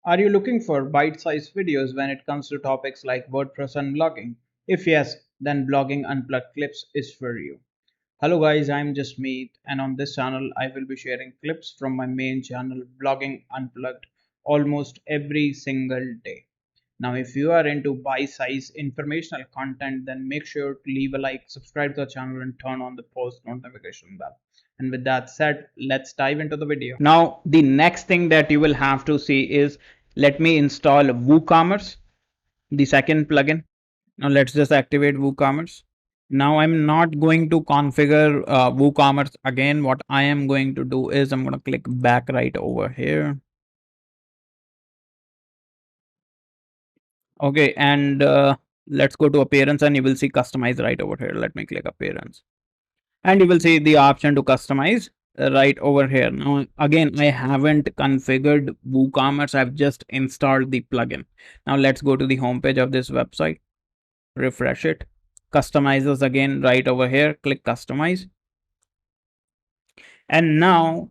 Are you looking for bite-sized videos when it comes to topics like WordPress and blogging? If yes, then Blogging Unplugged Clips is for you. Hello guys, I'm Jasmeet, and on this channel I will be sharing clips from my main channel Blogging Unplugged almost every single day. Now if you are into bite-sized informational content, then make sure to leave a like, subscribe to the channel and turn on the post notification bell. And with that said, let's dive into the video. Now the next thing that you will have to see is, let me install WooCommerce, the second plugin. Now let's just activate WooCommerce. Now I'm not going to configure WooCommerce again. What I am going to do is I'm going to click back right over here. Okay, and let's go to appearance and you will see customize right over here. Let me click appearance and you will see the option to customize right over here. Now again, I haven't configured WooCommerce. I've just installed the plugin. Now let's go to the homepage of this website, refresh it, customizes again right over here, click customize. And now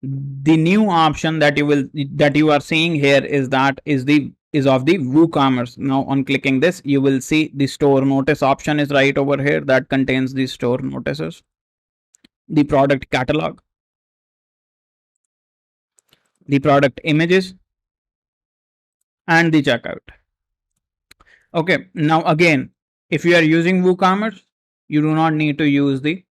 the new option that you are seeing here is of the WooCommerce. Now on clicking this, you will see the store notice option is right over here that contains the store notices, the product catalog, the product images, and the checkout. Okay, now again, if you are using WooCommerce, you do not need to use the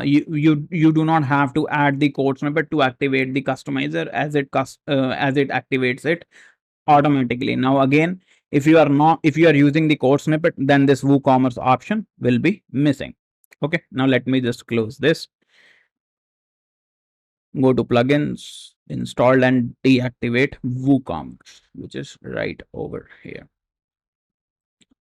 you do not have to add the code snippet to activate the customizer, as it activates it automatically. Now again, if you are using the code snippet, then this WooCommerce option will be missing. Okay, now let me just close this, go to plugins, install and deactivate WooCommerce, which is right over here.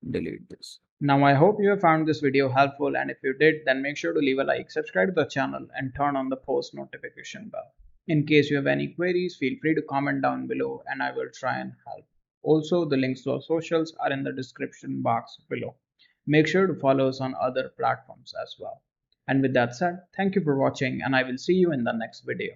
Delete this. Now I hope you have found this video helpful, and if you did, then make sure to leave a like, subscribe to the channel and turn on the post notification bell. In case you have any queries, feel free to comment down below and I will try and help. Also, the links to our socials are in the description box below. Make sure to follow us on other platforms as well. And with that said, thank you for watching and I will see you in the next video.